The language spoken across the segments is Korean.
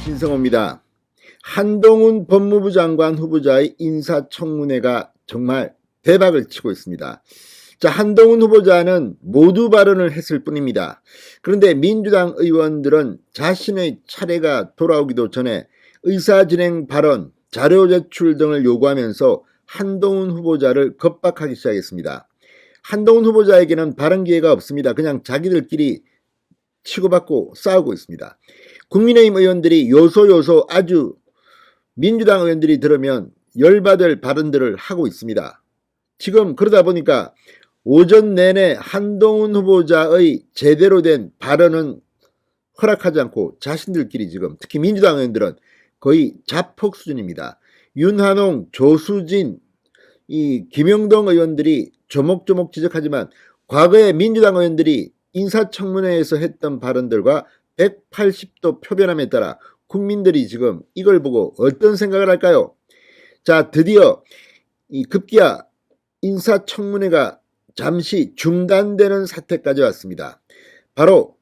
신성호입니다. 한동훈 법무부 장관 후보자의 인사청문회가 정말 대박을 치고 있습니다. 자, 한동훈 후보자는 모두 발언을 했을 뿐입니다. 그런데 민주당 의원들은 자신의 차례가 돌아오기도 전에 의사진행 발언, 자료 제출 등을 요구하면서 한동훈 후보자를 겁박하기 시작했습니다. 한동훈 후보자에게는 발언 기회가 없습니다. 그냥 자기들끼리 치고받고 싸우고 있습니다. 국민의힘 의원들이 요소 아주 민주당 의원들이 들으면 열받을 발언들을 하고 있습니다. 지금 그러다 보니까 오전 내내 한동훈 후보자의 제대로 된 발언은 허락하지 않고 자신들끼리 지금 특히 민주당 의원들은 거의 자폭 수준입니다. 윤한홍, 조수진, 이 김영동 의원들이 조목조목 지적하지만 과거에 민주당 의원들이 인사청문회에서 했던 발언들과 180도 표변함에 따라 국민들이 지금 이걸 보고 어떤 생각을 할까요? 자, 드디어 이 급기야 인사청문회가 잠시 중단되는 사태까지 왔습니다. 바로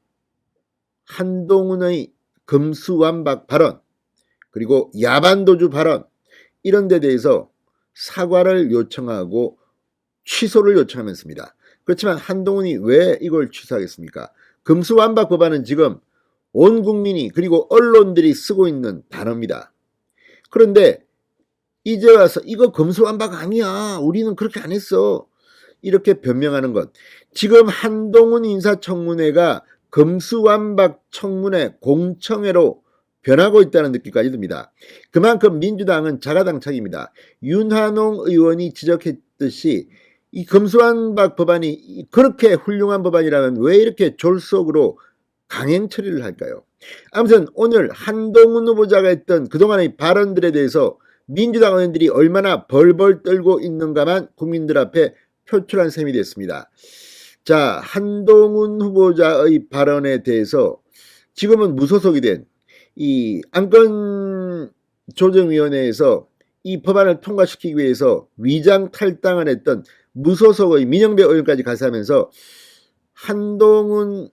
한동훈의 금수완박 발언 그리고 야반도주 발언 이런 데 대해서 사과를 요청하고 취소를 요청하면서입니다. 그렇지만 한동훈이 왜 이걸 취소하겠습니까? 금수완박 법안은 지금 온 국민이 그리고 언론들이 쓰고 있는 단어입니다. 그런데 이제 와서 이거 금수완박 아니야. 우리는 그렇게 안 했어. 이렇게 변명하는 것. 지금 한동훈 인사청문회가 금수완박 청문회 공청회로 변하고 있다는 느낌까지 듭니다. 그만큼 민주당은 자가당착입니다. 윤한홍 의원이 지적했듯이 이 금수완박 법안이 그렇게 훌륭한 법안이라면 왜 이렇게 졸속으로 강행 처리를 할까요? 아무튼 오늘 한동훈 후보자가 했던 그동안의 발언들에 대해서 민주당 의원들이 얼마나 벌벌 떨고 있는가만 국민들 앞에 표출한 셈이 됐습니다. 자, 한동훈 후보자의 발언에 대해서 지금은 무소속이 된 이 안건조정위원회에서 이 법안을 통과시키기 위해서 위장 탈당을 했던 무소속의 민영배 의원까지 가세하면서 한동훈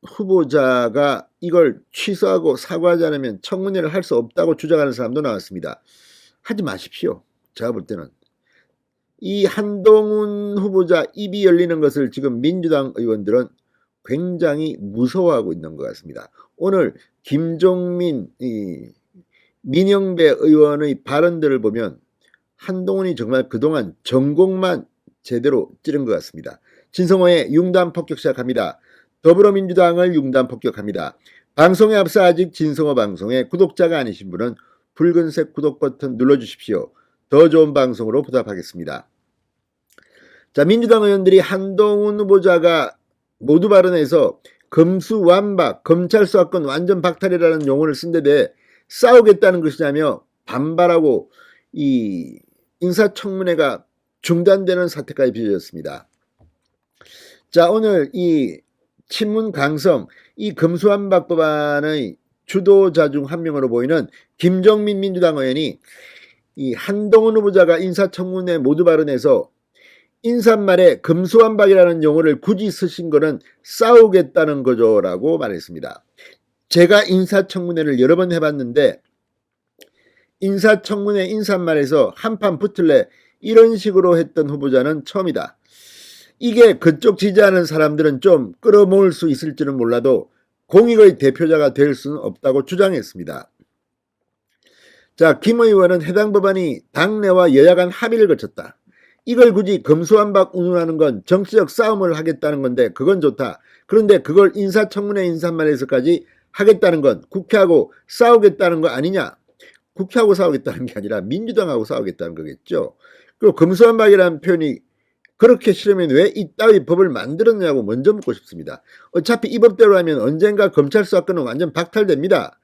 후보자가 이걸 취소하고 사과하지 않으면 청문회를 할 수 없다고 주장하는 사람도 나왔습니다. 하지 마십시오. 제가 볼 때는 이 한동훈 후보자 입이 열리는 것을 지금 민주당 의원들은 굉장히 무서워하고 있는 것 같습니다. 오늘 김종민 민영배 의원의 발언들을 보면 한동훈이 정말 그동안 전곡만 제대로 찌른 것 같습니다. 진성호의 융단 폭격 시작합니다. 더불어민주당을 융단 폭격합니다. 방송에 앞서 아직 진성호 방송에 구독자가 아니신 분은 붉은색 구독 버튼 눌러주십시오. 더 좋은 방송으로 보답하겠습니다. 자, 민주당 의원들이 한동훈 후보자가 모두 발언해서 금수완박, 검찰 수사권 완전 박탈이라는 용어를 쓴 데 대해 싸우겠다는 것이냐며 반발하고 이 인사청문회가 중단되는 사태까지 빚어졌습니다. 자, 오늘 이 친문 강성 이 금수완박 법안의 주도자 중 한 명으로 보이는 김종민 민주당 의원이 이 한동훈 후보자가 인사청문회 모두 발언해서 인사말에 금수완박이라는 용어를 굳이 쓰신 거는 싸우겠다는 거죠 라고 말했습니다. 제가 인사청문회를 여러 번 해봤는데 인사청문회 인사말에서 한판 붙을래 이런 식으로 했던 후보자는 처음이다. 이게 그쪽 지지하는 사람들은 좀 끌어모을 수 있을지는 몰라도 공익의 대표자가 될 수는 없다고 주장했습니다. 자, 김 의원은 해당 법안이 당내와 여야 간 합의를 거쳤다. 이걸 굳이 금수완박 운운하는 건 정치적 싸움을 하겠다는 건데 그건 좋다. 그런데 그걸 인사청문회 인사말에서까지 하겠다는 건 국회하고 싸우겠다는 거 아니냐. 국회하고 싸우겠다는 게 아니라 민주당하고 싸우겠다는 거겠죠. 그리고 금수완박이라는 표현이 그렇게 싫으면 왜 이따위 법을 만들었냐고 먼저 묻고 싶습니다. 어차피 이 법대로 하면 언젠가 검찰 수사권은 완전 박탈됩니다.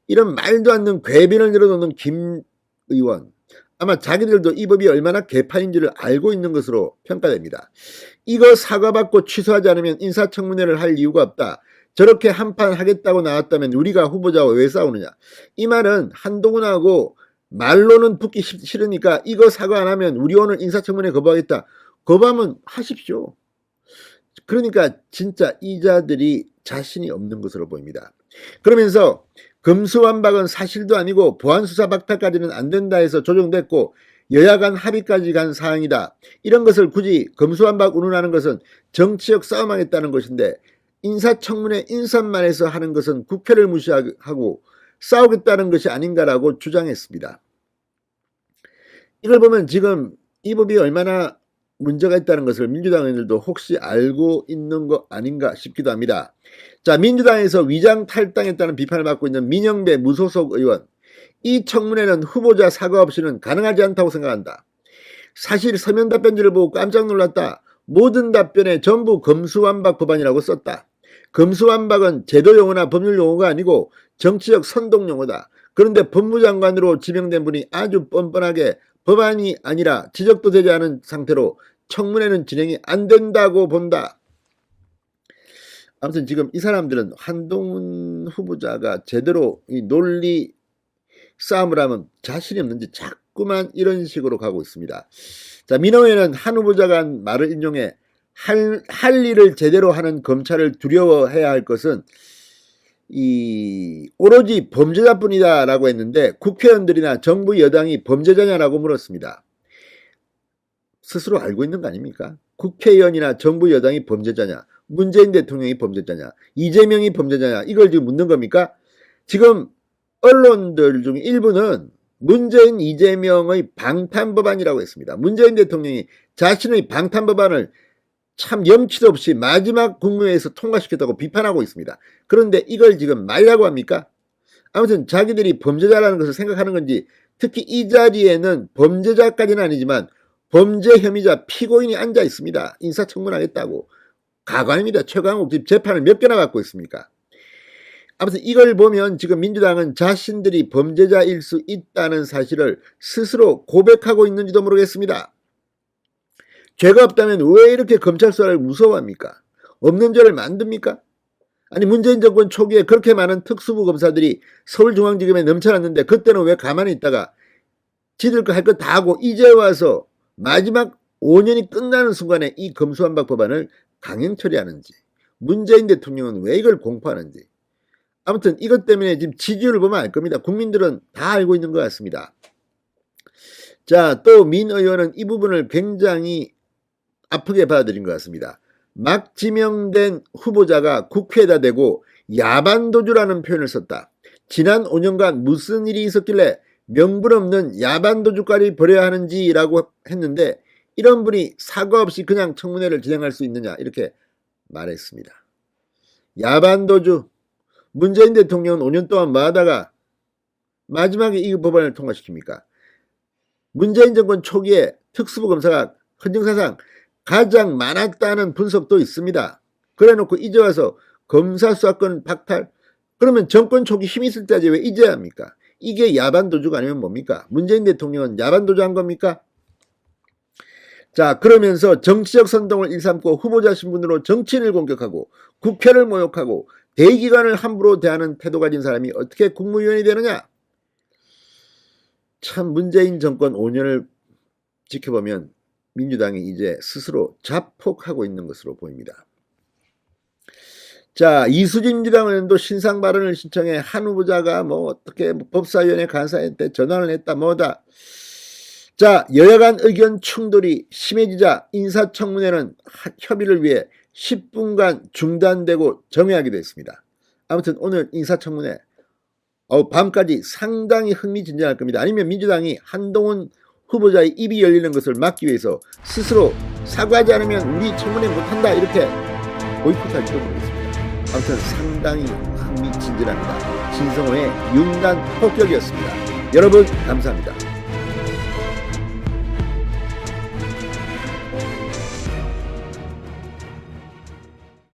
이런 말도 안 되는 궤변을 늘어놓는 김 의원. 아마 자기들도 이 법이 얼마나 개판인지를 알고 있는 것으로 평가됩니다. 이거 사과받고 취소하지 않으면 인사청문회를 할 이유가 없다. 저렇게 한판 하겠다고 나왔다면 우리가 후보자와 왜 싸우느냐. 이 말은 한동훈하고 말로는 붙기 싫으니까 이거 사과 안 하면 우리 오늘 인사청문회 거부하겠다. 거부하면 하십시오. 그러니까 진짜 이 자들이 자신이 없는 것으로 보입니다. 그러면서 금수완박은 사실도 아니고 보안수사 박탈까지는 안 된다 해서 조정됐고 여야 간 합의까지 간 사항이다. 이런 것을 굳이 금수완박 운운하는 것은 정치적 싸움하겠다는 것인데 인사청문회 인사만 해서 하는 것은 국회를 무시하고 싸우겠다는 것이 아닌가라고 주장했습니다. 이걸 보면 지금 이 법이 얼마나 문제가 있다는 것을 민주당 의원들도 혹시 알고 있는 거 아닌가 싶기도 합니다. 자, 민주당에서 위장 탈당했다는 비판을 받고 있는 민영배 무소속 의원. 이 청문회는 후보자 사과 없이는 가능하지 않다고 생각한다. 사실 서면 답변지를 보고 깜짝 놀랐다. 모든 답변에 전부 검수완박 법안이라고 썼다. 검수완박은 제도 용어나 법률 용어가 아니고 정치적 선동 용어다. 그런데 법무장관으로 지명된 분이 아주 뻔뻔하게 법안이 아니라 지적도 되지 않은 상태로 청문회는 진행이 안 된다고 본다. 아무튼 지금 이 사람들은 한동훈 후보자가 제대로 이 논리 싸움을 하면 자신이 없는지 자꾸만 이런 식으로 가고 있습니다. 자, 민원회는 한 후보자가 한 말을 인용해 할 일을 제대로 하는 검찰을 두려워해야 할 것은 오로지 범죄자뿐이다 라고 했는데 국회의원들이나 정부 여당이 범죄자냐라고 물었습니다. 스스로 알고 있는 거 아닙니까? 국회의원이나 정부 여당이 범죄자냐, 문재인 대통령이 범죄자냐, 이재명이 범죄자냐, 이걸 지금 묻는 겁니까? 지금 언론들 중 일부는 문재인 이재명의 방탄법안이라고 했습니다. 문재인 대통령이 자신의 방탄법안을 참 염치도 없이 마지막 국무회에서 통과시켰다고 비판하고 있습니다. 그런데 이걸 지금 말라고 합니까? 아무튼 자기들이 범죄자라는 것을 생각하는 건지, 특히 이 자리에는 범죄자까지는 아니지만 범죄 혐의자 피고인이 앉아 있습니다. 인사청문하겠다고. 가관입니다. 최강욱 집 재판을 몇 개나 받고 있습니까? 아무튼 이걸 보면 지금 민주당은 자신들이 범죄자일 수 있다는 사실을 스스로 고백하고 있는지도 모르겠습니다. 죄가 없다면 왜 이렇게 검찰 수사를 무서워합니까? 없는 죄를 만듭니까? 아니 문재인 정권 초기에 그렇게 많은 특수부 검사들이 서울중앙지검에 넘쳐났는데 그때는 왜 가만히 있다가 지들 거 할 거 다 하고 이제 와서 마지막 5년이 끝나는 순간에 이 검수완박 법안을 강행 처리하는지, 문재인 대통령은 왜 이걸 공포하는지, 아무튼 이것 때문에 지금 지지율을 보면 알 겁니다. 국민들은 다 알고 있는 것 같습니다. 자, 또 민 의원은 이 부분을 굉장히 아프게 받아들인 것 같습니다. 막 지명된 후보자가 국회에다 대고 야반도주라는 표현을 썼다. 지난 5년간 무슨 일이 있었길래 명분 없는 야반도주까지 벌여야 하는지라고 했는데 이런 분이 사과 없이 그냥 청문회를 진행할 수 있느냐 이렇게 말했습니다. 야반도주. 문재인 대통령은 5년 동안 뭐 하다가 마지막에 이 법안을 통과시킵니까? 문재인 정권 초기에 특수부 검사가 헌정사상 가장 많았다는 분석도 있습니다. 그래놓고 이제 와서 검사 수사권 박탈? 그러면 정권 초기 힘이 있을 때지 왜 이제 합니까? 이게 야반도주가 아니면 뭡니까? 문재인 대통령은 야반도주한 겁니까? 자, 그러면서 정치적 선동을 일삼고 후보자 신분으로 정치인을 공격하고 국회를 모욕하고 대기관을 함부로 대하는 태도 가진 사람이 어떻게 국무위원이 되느냐? 참 문재인 정권 5년을 지켜보면 민주당이 이제 스스로 자폭하고 있는 것으로 보입니다. 자, 이수진 민주당 의원도 신상 발언을 신청해 한 후보자가 뭐 어떻게 법사위원회 간사한테 전화를 했다 뭐다. 자, 여야 간 의견 충돌이 심해지자 인사청문회는 협의를 위해 10분간 중단되고 정회하기도 했습니다. 아무튼 오늘 인사청문회 밤까지 상당히 흥미진진할 겁니다. 아니면 민주당이 한동훈 후보자의 입이 열리는 것을 막기 위해서 스스로 사과하지 않으면 우리 청문회 못한다 이렇게 보이콧할지도 모르겠습니다. 아무튼 상당히 흥미진진합니다. 신성호의 융단 폭격이었습니다. 여러분 감사합니다.